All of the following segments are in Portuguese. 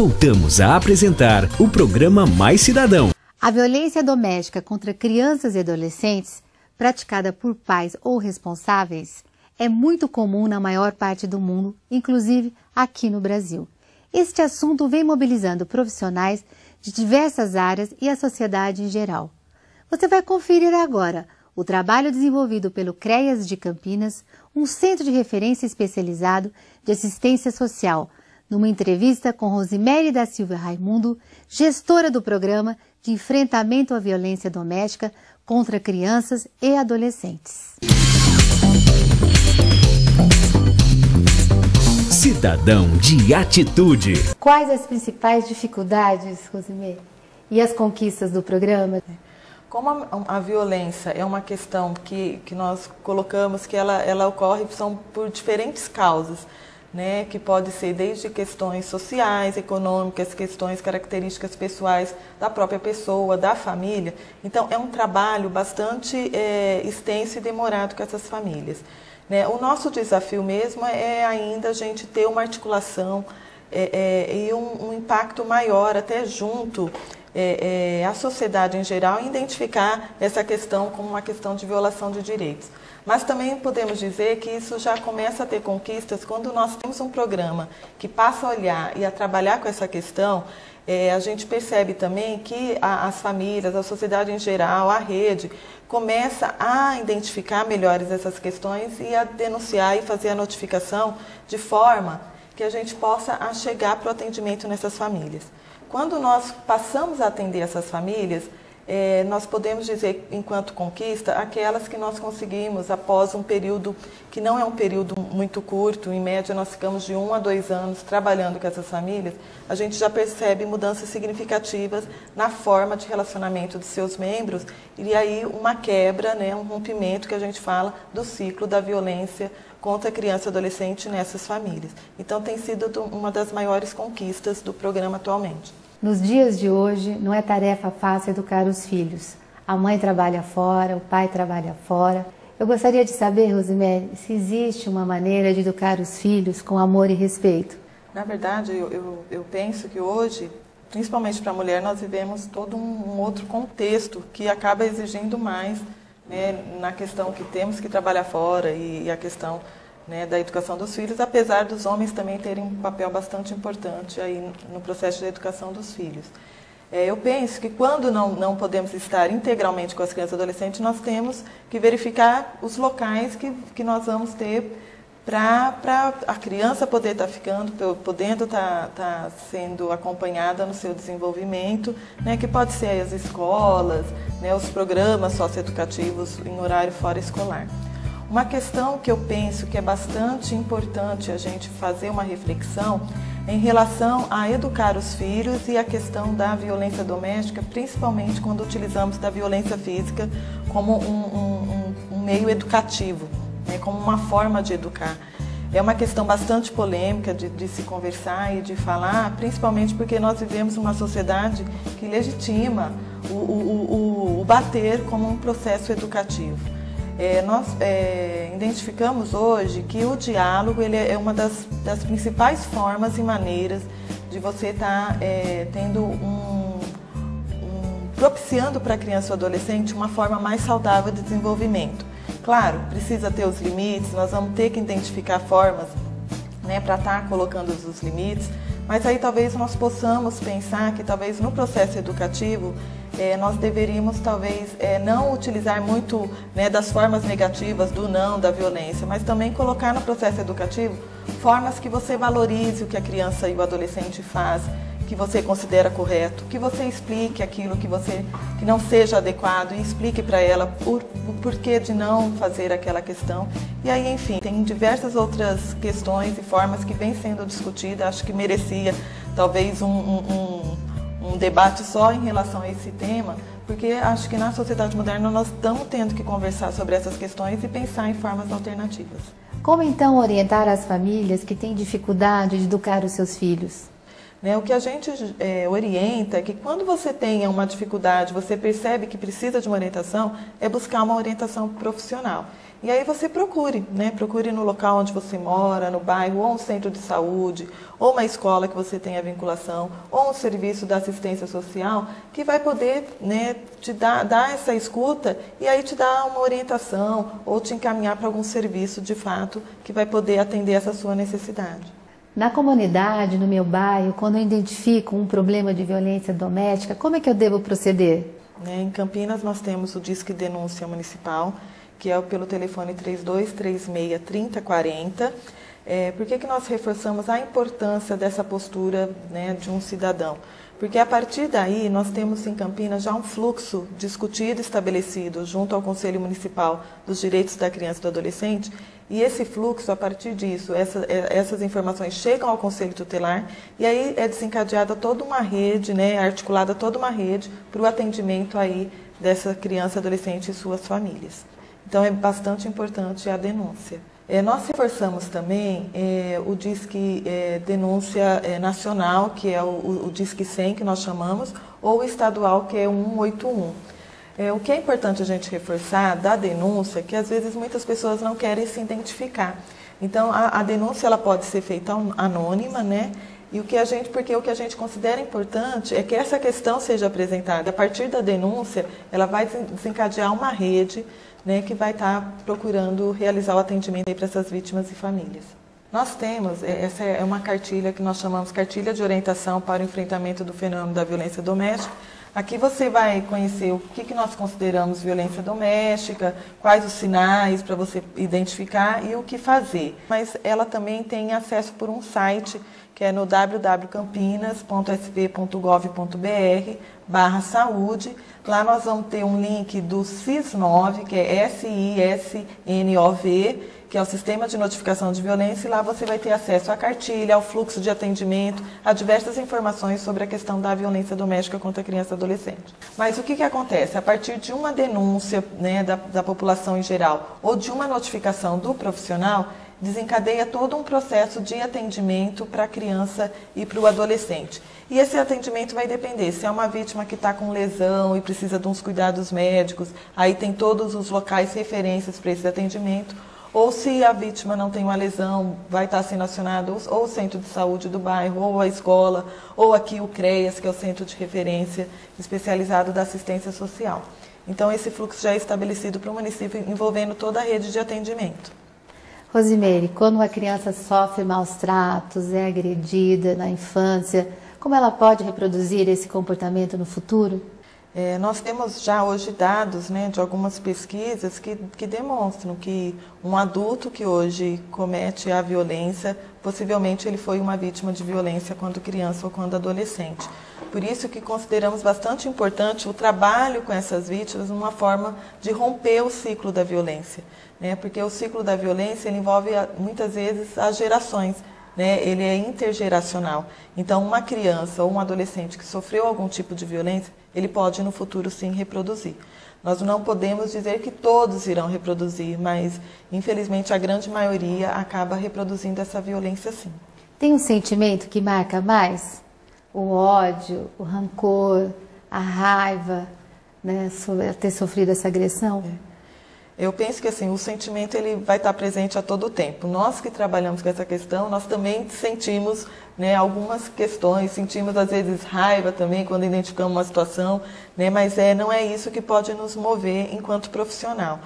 Voltamos a apresentar o programa Mais Cidadão. A violência doméstica contra crianças e adolescentes, praticada por pais ou responsáveis, é muito comum na maior parte do mundo, inclusive aqui no Brasil. Este assunto vem mobilizando profissionais de diversas áreas e a sociedade em geral. Você vai conferir agora o trabalho desenvolvido pelo CREAS de Campinas, um centro de referência especializado de assistência social, numa entrevista com Rosemary da Silva Raimundo, gestora do programa de enfrentamento à violência doméstica contra crianças e adolescentes. Cidadão de atitude. Quais as principais dificuldades, Rosemary, e as conquistas do programa? Como a violência é uma questão que nós colocamos que ela ocorre são por diferentes causas, né, que pode ser desde questões sociais, econômicas, questões características pessoais da própria pessoa, da família. Então, é um trabalho bastante extenso e demorado com essas famílias. Né? O nosso desafio mesmo é ainda a gente ter uma articulação e um impacto maior até junto à sociedade em geral e identificar essa questão como uma questão de violação de direitos. Mas também podemos dizer que isso já começa a ter conquistas quando nós temos um programa que passa a olhar e a trabalhar com essa questão. A gente percebe também que as famílias, a sociedade em geral, a rede, começa a identificar melhores essas questões e a denunciar e fazer a notificação de forma que a gente possa chegar para o atendimento nessas famílias. Quando nós passamos a atender essas famílias, nós podemos dizer, enquanto conquista, aquelas que nós conseguimos após um período que não é um período muito curto, em média nós ficamos de 1 a 2 anos trabalhando com essas famílias, a gente já percebe mudanças significativas na forma de relacionamento dos seus membros e aí uma quebra, né, um rompimento que a gente fala do ciclo da violência contra a criança e adolescente nessas famílias. Então tem sido uma das maiores conquistas do programa atualmente. Nos dias de hoje, não é tarefa fácil educar os filhos. A mãe trabalha fora, o pai trabalha fora. Eu gostaria de saber, Rosemary, se existe uma maneira de educar os filhos com amor e respeito. Na verdade, eu penso que hoje, principalmente para a mulher, nós vivemos todo um outro contexto que acaba exigindo mais, né, na questão que temos que trabalhar fora e a questão, né, da educação dos filhos, apesar dos homens também terem um papel bastante importante aí no processo de educação dos filhos. Eu penso que quando não podemos estar integralmente com as crianças e adolescentes, nós temos que verificar os locais que nós vamos ter para a criança poder estar podendo estar sendo acompanhada no seu desenvolvimento, né, que pode ser as escolas, né, os programas socioeducativos em horário fora escolar. Uma questão que eu penso que é bastante importante a gente fazer uma reflexão em relação a educar os filhos e a questão da violência doméstica, principalmente quando utilizamos da violência física como um meio educativo, né, como uma forma de educar. É uma questão bastante polêmica de se conversar e de falar, principalmente porque nós vivemos uma sociedade que legitima o bater como um processo educativo. Nós identificamos hoje que o diálogo ele é uma das principais formas e maneiras de você estar propiciando para a criança ou adolescente uma forma mais saudável de desenvolvimento. Claro, precisa ter os limites, nós vamos ter que identificar formas, né, para estar colocando os limites, mas aí talvez nós possamos pensar que talvez no processo educativo nós deveríamos talvez não utilizar muito, né, das formas negativas do não, da violência, mas também colocar no processo educativo formas que você valorize o que a criança e o adolescente faz, que você considera correto, que você explique aquilo que não seja adequado e explique para ela o porquê de não fazer aquela questão. E aí, enfim, tem diversas outras questões e formas que vêm sendo discutidas, acho que merecia talvez um debate só em relação a esse tema, porque acho que na sociedade moderna nós estamos tendo que conversar sobre essas questões e pensar em formas alternativas. Como então orientar as famílias que têm dificuldade de educar os seus filhos? né? O que a gente orienta é que quando você tenha uma dificuldade, você percebe que precisa de uma orientação, é buscar uma orientação profissional. E aí você procure, né? Procure no local onde você mora, no bairro, ou um centro de saúde, ou uma escola que você tenha vinculação, ou um serviço da assistência social, que vai poder, né, te dar essa escuta e aí te dar uma orientação ou te encaminhar para algum serviço de fato que vai poder atender essa sua necessidade. Na comunidade, no meu bairro, quando eu identifico um problema de violência doméstica, como é que eu devo proceder? Em Campinas nós temos o Disque Denúncia Municipal, que é pelo telefone 3236-3040. Por que nós reforçamos a importância dessa postura, né, de um cidadão? Porque a partir daí nós temos em Campinas já um fluxo discutido, estabelecido junto ao Conselho Municipal dos Direitos da Criança e do Adolescente, e esse fluxo, a partir disso, essas informações chegam ao Conselho Tutelar e aí é desencadeada toda uma rede, né, articulada toda uma rede para o atendimento aí dessa criança, adolescente e suas famílias. Então é bastante importante a denúncia. Nós reforçamos também o Disque Denúncia Nacional, que é o Disque 100, que nós chamamos, ou o estadual, que é o 181. O que é importante a gente reforçar da denúncia, que às vezes muitas pessoas não querem se identificar. Então a denúncia ela pode ser feita anônima, né? E porque o que a gente considera importante é que essa questão seja apresentada. A partir da denúncia, ela vai desencadear uma rede, né, que vai estar procurando realizar o atendimento para essas vítimas e famílias. Nós temos, essa é uma cartilha que nós chamamos Cartilha de Orientação para o Enfrentamento do Fenômeno da Violência Doméstica. Aqui você vai conhecer o que nós consideramos violência doméstica, quais os sinais para você identificar e o que fazer. Mas ela também tem acesso por um site, que é no www.campinas.sp.gov.br/saúde. Lá nós vamos ter um link do SISNOV, que é SISNOV, que é o Sistema de Notificação de Violência, e lá você vai ter acesso à cartilha, ao fluxo de atendimento, a diversas informações sobre a questão da violência doméstica contra a criança e adolescente. Mas o que acontece? A partir de uma denúncia, né, da população em geral, ou de uma notificação do profissional, desencadeia todo um processo de atendimento para a criança e para o adolescente. E esse atendimento vai depender, se é uma vítima que está com lesão e precisa de uns cuidados médicos, aí tem todos os locais referências para esse atendimento, ou se a vítima não tem uma lesão, vai estar sendo acionado ou o centro de saúde do bairro, ou a escola, ou aqui o CREAS, que é o Centro de Referência Especializado da Assistência Social. Então esse fluxo já é estabelecido para o município, envolvendo toda a rede de atendimento. Rosimeire, quando uma criança sofre maus tratos, é agredida na infância, como ela pode reproduzir esse comportamento no futuro? Nós temos já hoje dados, né, de algumas pesquisas que demonstram que um adulto que hoje comete a violência, possivelmente ele foi uma vítima de violência quando criança ou quando adolescente. Por isso que consideramos bastante importante o trabalho com essas vítimas, uma forma de romper o ciclo da violência, né? Porque o ciclo da violência ele envolve muitas vezes as gerações, né? Ele é intergeracional. Então uma criança ou um adolescente que sofreu algum tipo de violência, ele pode no futuro sim reproduzir. Nós não podemos dizer que todos irão reproduzir, mas infelizmente a grande maioria acaba reproduzindo essa violência sim. Tem um sentimento que marca mais? O ódio, o rancor, a raiva, né, sobre ter sofrido essa agressão? Eu penso que assim, o sentimento ele vai estar presente a todo tempo. Nós que trabalhamos com essa questão, nós também sentimos, né, algumas questões, sentimos às vezes raiva também quando identificamos uma situação, né, mas não é isso que pode nos mover enquanto profissional.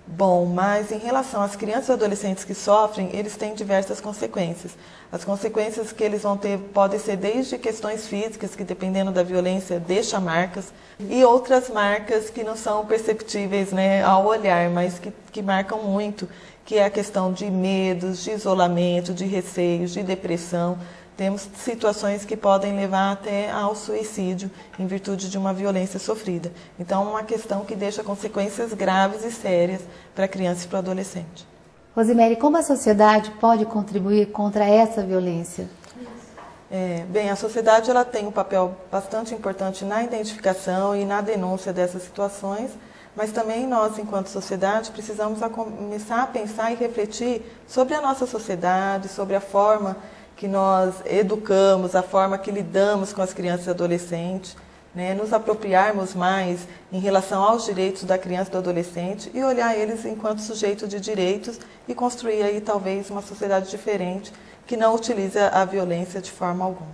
Bom, mas em relação às crianças e adolescentes que sofrem, eles têm diversas consequências. As consequências que eles vão ter podem ser desde questões físicas, que dependendo da violência deixa marcas, e outras marcas que não são perceptíveis, né, ao olhar, mas que marcam muito, que é a questão de medos, de isolamento, de receios, de depressão. Temos situações que podem levar até ao suicídio em virtude de uma violência sofrida. Então, é uma questão que deixa consequências graves e sérias para a criança e para o adolescente. Rosimeire, como a sociedade pode contribuir contra essa violência? Bem, a sociedade ela tem um papel bastante importante na identificação e na denúncia dessas situações, mas também nós, enquanto sociedade, precisamos começar a pensar e refletir sobre a nossa sociedade, sobre a forma que nós educamos, a forma que lidamos com as crianças e adolescentes, né? Nos apropriarmos mais em relação aos direitos da criança e do adolescente e olhar eles enquanto sujeito de direitos e construir aí talvez uma sociedade diferente que não utiliza a violência de forma alguma.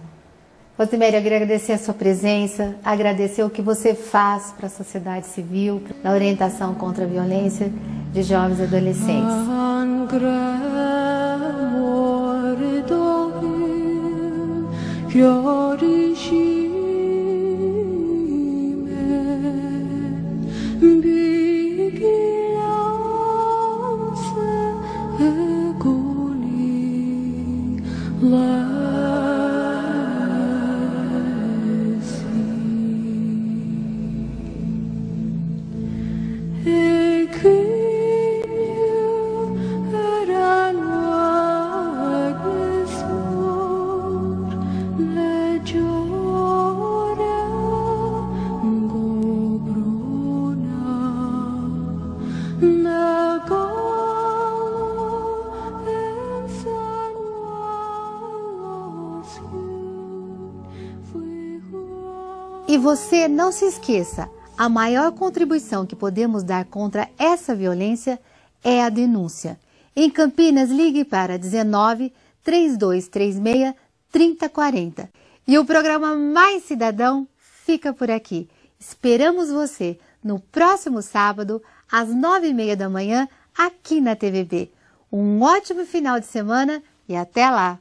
Rosemary, eu queria agradecer a sua presença, agradecer o que você faz para a sociedade civil, na orientação contra a violência de jovens e adolescentes. E você não se esqueça, a maior contribuição que podemos dar contra essa violência é a denúncia. Em Campinas, ligue para 19 3236 3040. E o programa Mais Cidadão fica por aqui. Esperamos você no próximo sábado, às 9h30 da manhã, aqui na TVB. Um ótimo final de semana e até lá!